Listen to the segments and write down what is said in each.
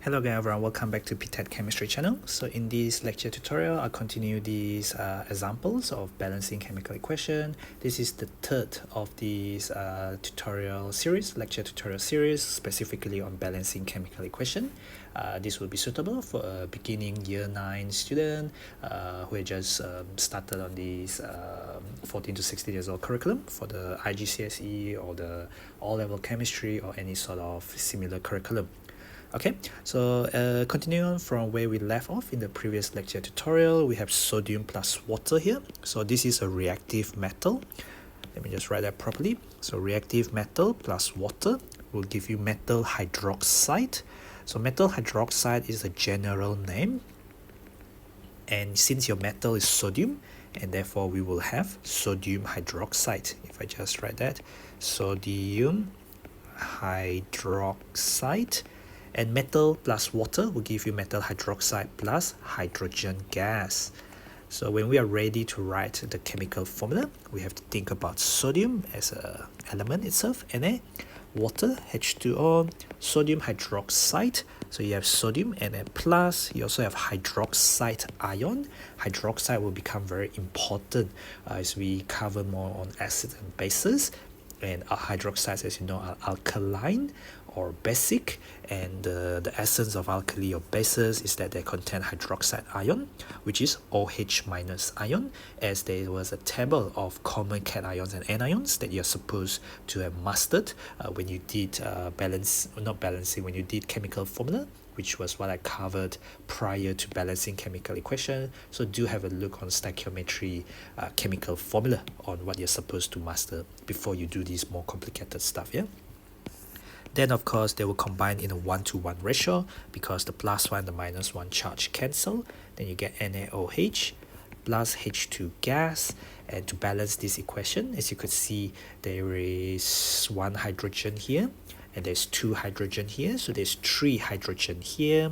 Hello again everyone, welcome back to ptet.chemistry channel. So in this lecture tutorial, I'll continue these examples of balancing chemical equation. This is the third of these lecture tutorial series, specifically on balancing chemical equation. This will be suitable for a beginning year 9 student who had just started on this 14 to 16 years old curriculum for the IGCSE or the all-level chemistry or any sort of similar curriculum. Okay, so continuing on from where we left off in the previous lecture tutorial, we have sodium plus water here. So this is a reactive metal. Let me just write that properly. So reactive metal plus water will give you metal hydroxide. So metal hydroxide is a general name. And since your metal is sodium, and therefore we will have sodium hydroxide. If I just write that, sodium hydroxide. And metal plus water will give you metal hydroxide plus hydrogen gas. So when we are ready to write the chemical formula, we have to think about sodium as an element itself, Na, water, H2O, sodium hydroxide. So you have sodium Na plus, you also have hydroxide ion. Hydroxide will become very important as we cover more on acids and bases. And hydroxides, as you know, are alkaline or basic, and the essence of alkali or bases is that they contain hydroxide ion, which is OH minus ion, as there was a table of common cations and anions that you're supposed to have mastered when you did when you did chemical formula, which was what I covered prior to balancing chemical equation. So do have a look on stoichiometry chemical formula on what you're supposed to master before you do this more complicated stuff, yeah? Then of course they will combine in a 1-to-1 ratio because the plus 1 and the minus 1 charge cancel. Then you get NaOH plus H2 gas. And to balance this equation, as you could see, there is 1 hydrogen here and there's 2 hydrogen here, so there's 3 hydrogen here.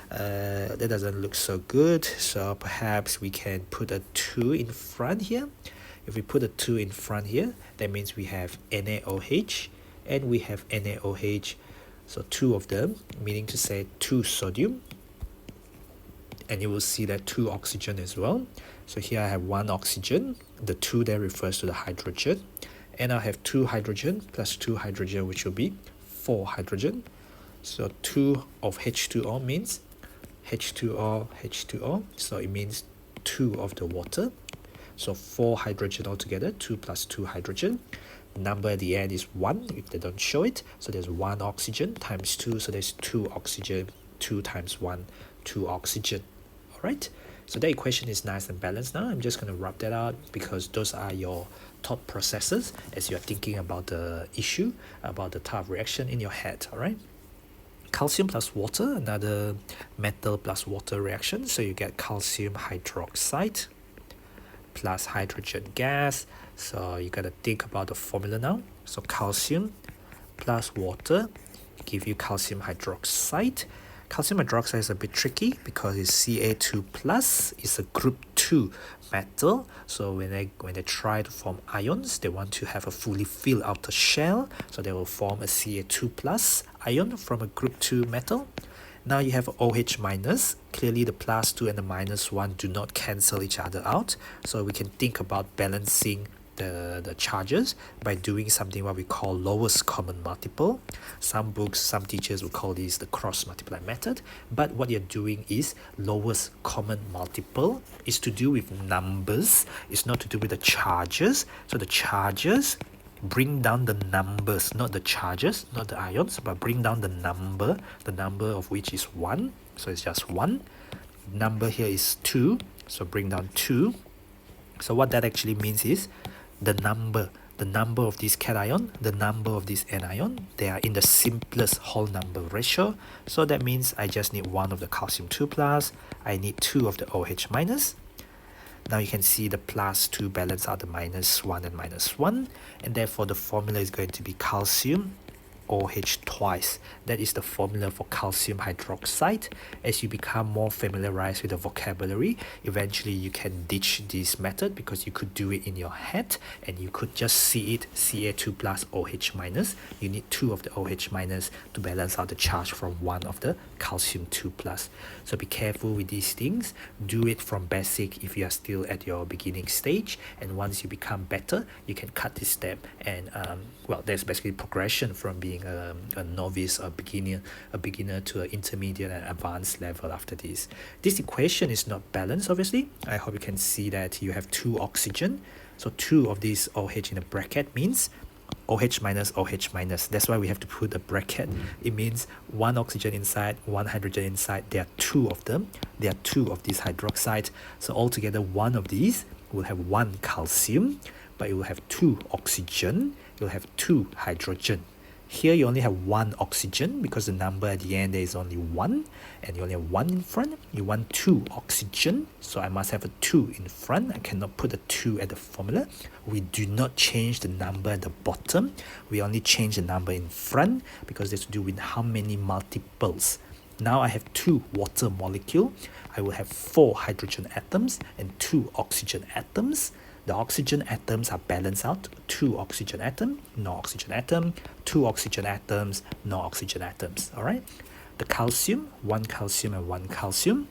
That doesn't look so good, so perhaps we can put a 2 in front here. If we put a 2 in front here, that means we have NaOH and we have NaOH, so 2 of them, meaning to say 2 sodium, and you will see that 2 oxygen as well. So here I have 1 oxygen, the 2 there refers to the hydrogen, and I have 2 hydrogen plus 2 hydrogen, which will be 4 hydrogen. So 2 of H2O means H2O, H2O, so it means 2 of the water. So 4 hydrogen altogether, 2 plus 2 hydrogen. Number at the end is 1 if they don't show it. So there's 1 oxygen times 2, so there's 2 oxygen, 2 times 1, 2 oxygen. Alright, so that equation is nice and balanced now. I'm just going to rub that out because those are your thought processes as you're thinking about the issue, about the type of reaction in your head. Alright, calcium plus water, another metal plus water reaction. So you get calcium hydroxide plus hydrogen gas. So you got to think about the formula now. So calcium plus water give you calcium hydroxide. Calcium hydroxide is a bit tricky because it's Ca2 plus. It's a group 2 metal. So when they try to form ions, they want to have a fully filled outer shell. So they will form a Ca2 plus ion from a group 2 metal. Now you have OH minus. Clearly the plus 2 and the minus 1 do not cancel each other out. So we can think about balancing the charges by doing something what we call lowest common multiple. Some books, some teachers will call this the cross multiply method. But what you're doing is lowest common multiple is to do with numbers. It's not to do with the charges. So the charges bring down the numbers, not the charges, not the ions, but bring down the number of which is 1. So it's just 1. Number here is 2, so bring down 2. So what that actually means is the number of this cation, the number of this anion, they are in the simplest whole number ratio. So that means I just need 1 of the calcium 2 plus, I need 2 of the OH minus. Now you can see the plus 2 balance out the minus 1 and minus 1, and therefore the formula is going to be calcium OH twice. That is the formula for calcium hydroxide. As you become more familiarized with the vocabulary, eventually you can ditch this method because you could do it in your head and you could just see it Ca2 plus OH minus. You need 2 of the OH minus to balance out the charge from 1 of the calcium 2 plus. So be careful with these things. Do it from basic if you are still at your beginning stage, and once you become better, you can cut this step and well, there's basically progression from being a novice, a beginner to an intermediate and advanced level after this. This equation is not balanced, obviously. I hope you can see that you have 2 oxygen. So 2 of these OH in a bracket means OH minus OH minus. That's why we have to put a bracket. It means 1 oxygen inside, 1 hydrogen inside. There are 2 of them. There are 2 of these hydroxide. So altogether, 1 of these will have 1 calcium, but it will have 2 oxygen. It will have 2 hydrogen. Here you only have 1 oxygen because the number at the end there is only 1, and you only have 1 in front. You want 2 oxygen, so I must have a 2 in front. I cannot put a 2 at the formula. We do not change the number at the bottom. We only change the number in front because it's to do with how many multiples. Now I have 2 water molecule. I will have 4 hydrogen atoms and 2 oxygen atoms. The oxygen atoms are balanced out. 2 oxygen atom, no oxygen atom, 2 oxygen atoms, no oxygen atoms. All right. The calcium, 1 calcium and 1 calcium.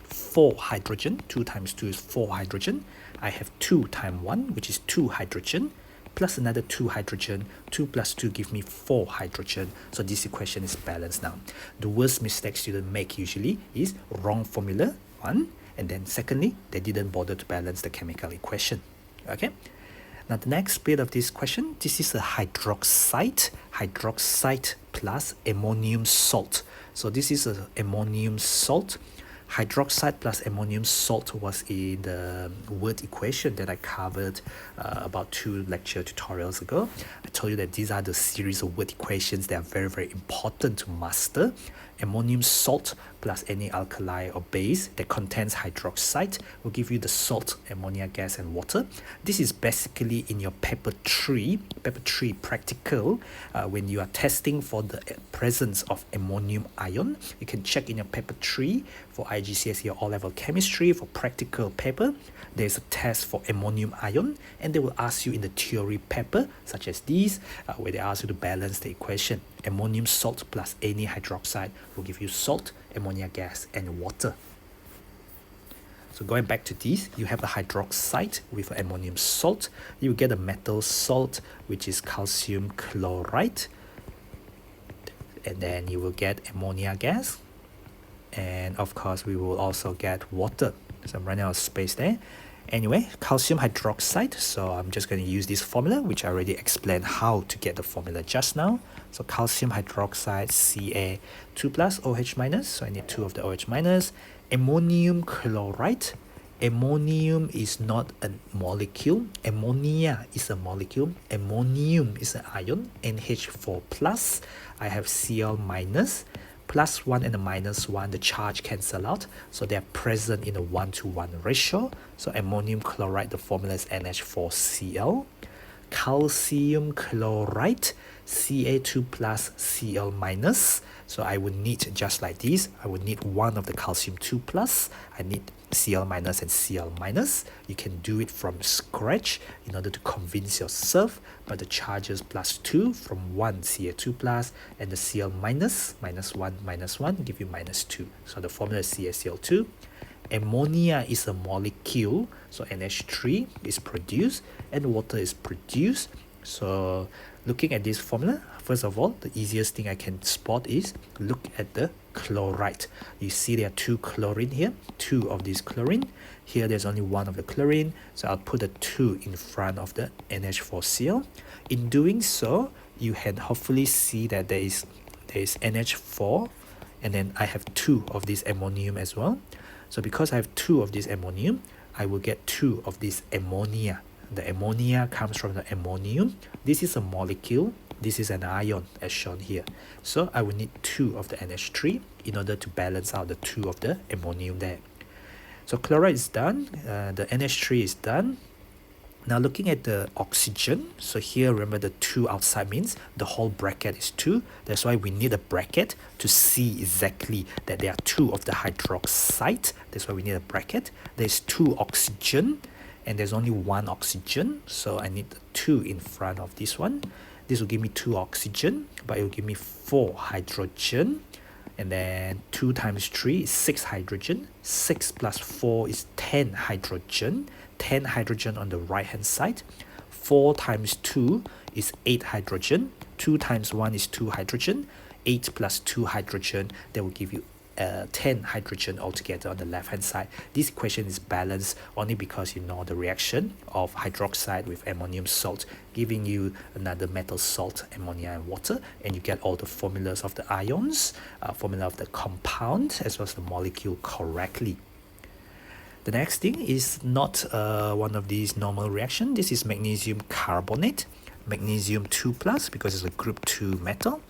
4 hydrogen, 2 times 2 is 4 hydrogen. I have 2 times 1, which is 2 hydrogen, plus another 2 hydrogen. 2 plus 2 give me 4 hydrogen. So this equation is balanced now. The worst mistake students make usually is wrong formula, 1. And then secondly, they didn't bother to balance the chemical equation. Okay. Now the next bit of this question, this is a hydroxide plus ammonium salt. So this is a ammonium salt. Hydroxide plus ammonium salt was in the word equation that I covered about 2 lecture tutorials ago. I told you that these are the series of word equations that are very, very important to master. Ammonium salt plus any alkali or base that contains hydroxide will give you the salt, ammonia gas and water. This is basically in your paper 3 practical. When you are testing for the presence of ammonium ion, you can check in your paper 3 for IGCSE or O-level chemistry. For practical paper, there's a test for ammonium ion, and they will ask you in the theory paper such as these where they ask you to balance the equation. Ammonium salt plus any hydroxide will give you salt, ammonia gas and water. So going back to these, you have a hydroxide with ammonium salt. You get a metal salt, which is calcium chloride, and then you will get ammonia gas, and of course we will also get water. So I'm running out of space there. Anyway, calcium hydroxide, so I'm just going to use this formula, which I already explained how to get the formula just now. So calcium hydroxide, Ca2 plus OH minus, so I need 2 of the OH minus. Ammonium chloride, ammonium is not a molecule, ammonia is a molecule, ammonium is an ion, NH4 plus, I have Cl minus, plus 1 and a minus 1, the charge cancel out, so they are present in a 1-to-1 ratio. So ammonium chloride, the formula is NH4Cl. Calcium chloride, Ca2 plus Cl minus. So I would need, just like this, I would need 1 of the calcium 2 plus. I need Cl minus and Cl minus. You can do it from scratch in order to convince yourself, but the charges plus 2 from 1 Ca2 plus and the Cl minus, minus 1 give you minus 2. So the formula is CaCl2. Ammonia is a molecule, so NH3 is produced and water is produced. So looking at this formula, first of all, the easiest thing I can spot is look at the chloride. You see there are 2 chlorine here, 2 of this chlorine. Here there's only 1 of the chlorine, so I'll put a 2 in front of the NH4Cl. In doing so, you can hopefully see that there is NH4, and then I have 2 of this ammonium as well. So because I have 2 of this ammonium, I will get 2 of this ammonia. The ammonia comes from the ammonium. This is a molecule. This is an ion as shown here. So I will need 2 of the NH3 in order to balance out the 2 of the ammonium there. So chloride is done. The NH3 is done. Now looking at the oxygen, so here remember the 2 outside means the whole bracket is 2. That's why we need a bracket to see exactly that there are 2 of the hydroxide. That's why we need a bracket. There's 2 oxygen and there's only 1 oxygen. So I need the 2 in front of this one. This will give me 2 oxygen, but it will give me 4 hydrogen. And then 2 times 3 is 6 hydrogen. 6 plus 4 is 10 hydrogen. 10 hydrogen on the right hand side. 4 times 2 is 8 hydrogen. 2 times 1 is 2 hydrogen. 8 plus 2 hydrogen, that will give you 10 hydrogen altogether on the left hand side. This equation is balanced only because you know the reaction of hydroxide with ammonium salt, giving you another metal salt, ammonia and water, and you get all the formulas of the ions, formula of the compound as well as the molecule correctly. The next thing is not one of these normal reactions. This is magnesium carbonate, magnesium 2 plus because it's a group 2 metal.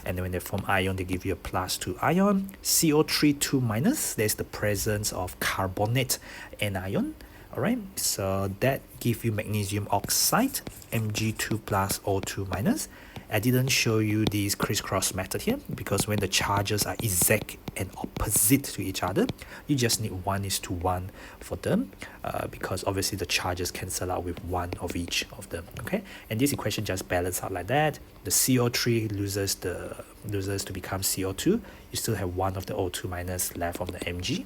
And then when they form ion, they give you a +2 ion. CO3 2 minus, there's the presence of carbonate anion. Alright, so that gives you magnesium oxide, Mg2 plus O2 minus. I didn't show you this crisscross method here because when the charges are exact and opposite to each other, you just need 1:1 for them because obviously the charges cancel out with 1 of each of them. Okay, and this equation just balance out like that. The CO3 loses to become CO2. You still have 1 of the O2 minus left of the Mg.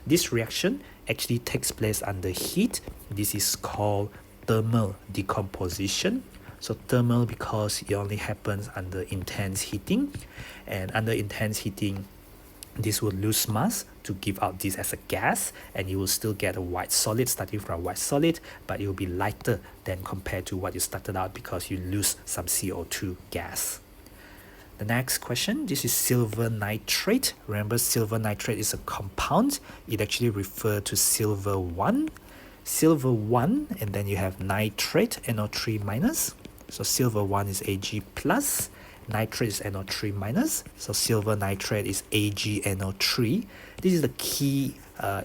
This reaction actually takes place under heat. This is called thermal decomposition. So thermal because it only happens under intense heating, and under intense heating this will lose mass to give out this as a gas, and you will still get a white solid starting from a white solid, but it will be lighter than compared to what you started out because you lose some CO2 gas. The next question, this is silver nitrate. Remember, silver nitrate is a compound. It actually refers to silver 1. Silver 1, and then you have nitrate, NO3 minus. So silver 1 is Ag plus, nitrate is NO3 minus, so silver nitrate is AgNO3. This is the key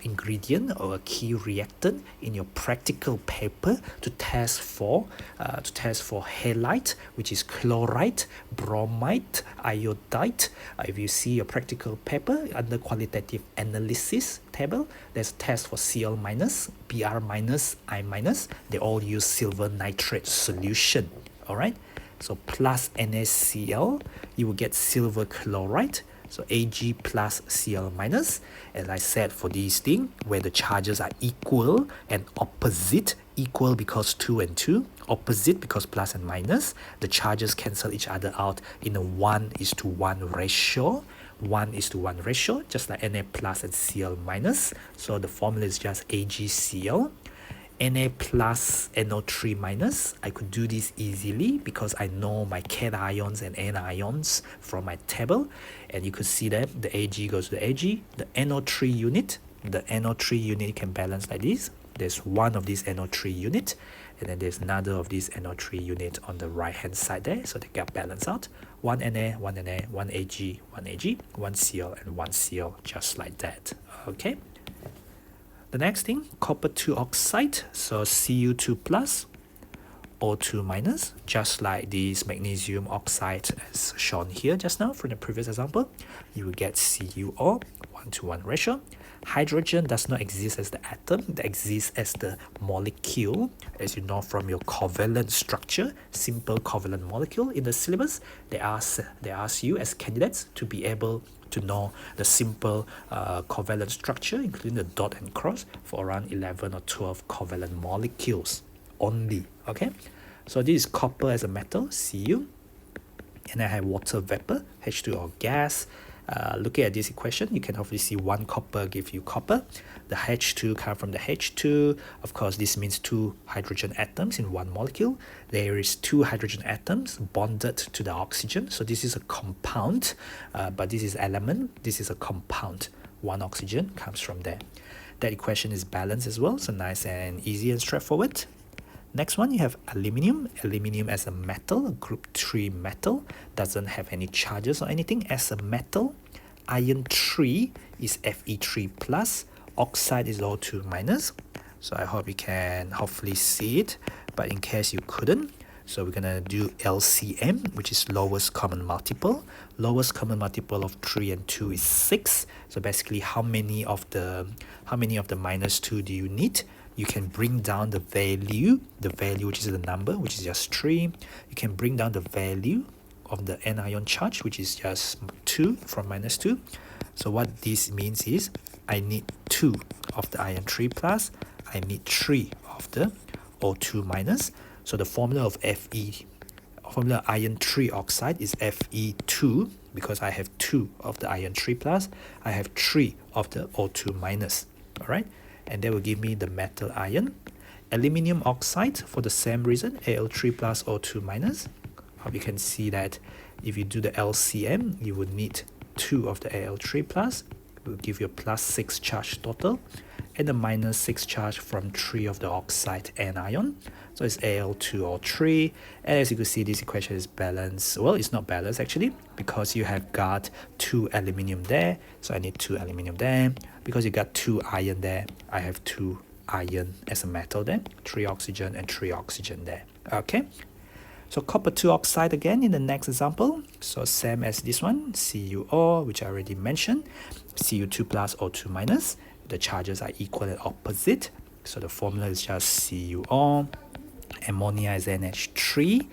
ingredient or a key reactant in your practical paper to test for halite, which is chloride, bromide, iodide. If you see your practical paper under qualitative analysis table, there's a test for Cl minus, Br minus, I minus. They all use silver nitrate solution. Alright, so plus NaCl, you will get silver chloride, so Ag plus Cl minus. As I said, for these things where the charges are equal and opposite, equal because 2 and 2, opposite because plus and minus, the charges cancel each other out in a 1:1 ratio. 1:1 ratio, just like Na plus and Cl minus. So the formula is just AgCl. Na plus NO3 minus, I could do this easily because I know my cations and anions from my table, and you could see that the Ag goes to the Ag, the NO3 unit can balance like this. There's one of these NO3 unit, and then there's another of these NO3 unit on the right hand side there, so they get balanced out. 1 Na, 1 Na, 1 Ag, 1 Ag, 1 Cl and 1 Cl, just like that. Okay. The next thing, copper 2 oxide, so Cu2 plus, O2 minus, just like this magnesium oxide as shown here just now from the previous example. You will get CuO, 1:1 ratio. Hydrogen does not exist as the atom, it exists as the molecule. As you know from your covalent structure, simple covalent molecule in the syllabus, they ask you as candidates to be able to know the simple covalent structure, including the dot and cross, for around 11 or 12 covalent molecules only. Okay, so this is copper as a metal, Cu, and I have water vapor, H2O gas. Looking at this equation, you can hopefully see one copper give you copper. The H2 comes from the H2. Of course, this means 2 hydrogen atoms in one molecule. There is 2 hydrogen atoms bonded to the oxygen. So this is a compound, but this is element. This is a compound. 1 oxygen comes from there. That equation is balanced as well, so nice and easy and straightforward. Next one, you have aluminium. Aluminium as a metal, a group 3 metal, doesn't have any charges or anything. As a metal, iron 3 is Fe3 plus, oxide is O2 minus. So I hope you can hopefully see it. but in case you couldn't, so we're gonna do LCM, which is lowest common multiple. Lowest common multiple of 3 and 2 is 6. So basically, how many of the minus 2 do you need? You can bring down the value which is the number, which is just 3. You can bring down the value of the anion charge, which is just 2 from minus 2. So what this means is I need 2 of the iron 3 plus, I need 3 of the O2 minus. So the formula of formula iron 3 oxide is Fe2, because I have 2 of the iron 3 plus, I have 3 of the O2 minus. All right, and that will give me the metal iron. Aluminium oxide, for the same reason, Al3 plus O2 minus. Hope you can see that if you do the LCM, you would need 2 of the Al3 plus, it will give you a plus 6 charge total, and a minus 6 charge from 3 of the oxide anion. So it's Al2O3, and as you can see, this equation is balanced. Well, it's not balanced actually, because you have got 2 aluminium there, so I need 2 aluminium there. Because you got 2 iron there, I have 2 iron as a metal there, 3 oxygen and 3 oxygen there. Okay, so copper 2 oxide again in the next example. So same as this one, CuO, which I already mentioned, Cu2 plus O2 minus. The charges are equal and opposite, so the formula is just CuO. Ammonia is NH3.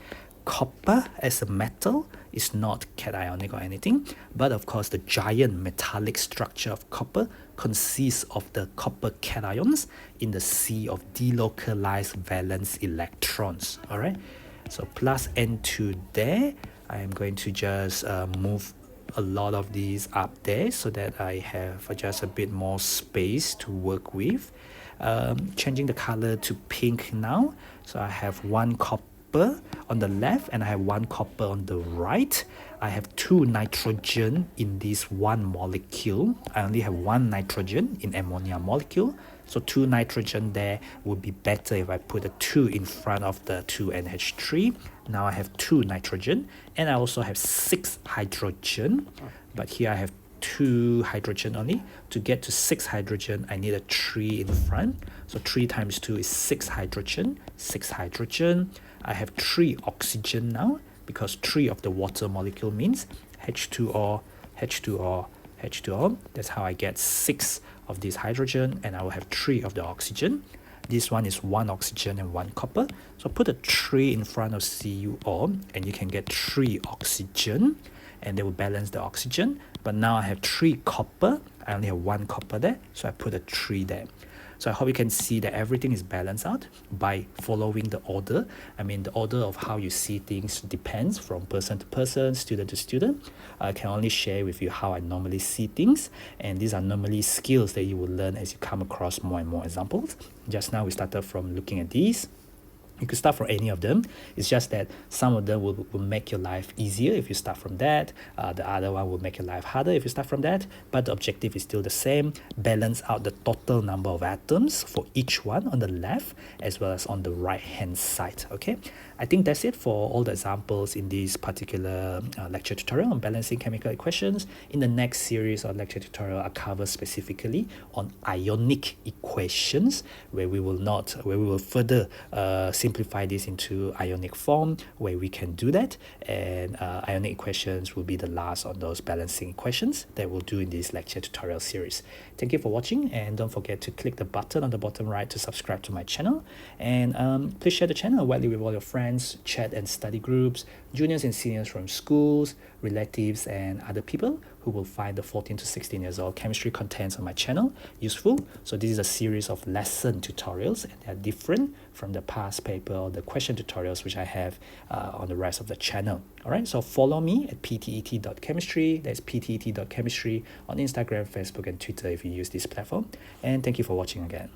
Copper as a metal is not cationic or anything, but of course the giant metallic structure of copper consists of the copper cations in the sea of delocalized valence electrons. All right, so plus N2 there. I am going to just move a lot of these up there so that I have just a bit more space to work with. Changing the color to pink now. So I have 1 copper on the left and I have 1 copper on the right. I have 2 nitrogen in this 1 molecule. I only have 1 nitrogen in ammonia molecule. So 2 nitrogen there would be better if I put a 2 in front of the 2 NH3. Now I have 2 nitrogen, and I also have 6 hydrogen, but here I have 2 hydrogen only. To get to 6 hydrogen, I need a 3 in front. So 3 times 2 is 6 hydrogen, 6 hydrogen. I have 3 oxygen now, because 3 of the water molecule means H2O, H2O, H2O. That's how I get 6 of this hydrogen, and I will have 3 of the oxygen. This one is 1 oxygen and 1 copper. So put a 3 in front of CuO, and you can get 3 oxygen, and they will balance the oxygen. But now I have 3 copper. I only have 1 copper there, so I put a 3 there. So I hope you can see that everything is balanced out by following the order. I mean, the order of how you see things depends from person to person, student to student. I can only share with you how I normally see things, and these are normally skills that you will learn as you come across more and more examples. Just now we started from looking at these. You could start from any of them. It's just that some of them will make your life easier if you start from that. The other one will make your life harder if you start from that. But the objective is still the same. Balance out the total number of atoms for each one on the left as well as on the right hand side. Okay, I think that's it for all the examples in this particular lecture tutorial on balancing chemical equations. In the next series or lecture tutorial, I'll cover specifically on ionic equations, where we will further simplify this into ionic form, where we can do that, and ionic equations will be the last on those balancing equations that we'll do in this lecture tutorial series. Thank you for watching, and don't forget to click the button on the bottom right to subscribe to my channel, and please share the channel widely with all your friends, chat and study groups, juniors and seniors from schools, relatives and other people who will find the 14 to 16 years old chemistry contents on my channel useful. So this is a series of lesson tutorials, and they are different from the past paper or the question tutorials which I have on the rest of the channel. Alright, so follow me at ptet.chemistry. That's ptet.chemistry on Instagram, Facebook and Twitter if you use this platform. And thank you for watching again.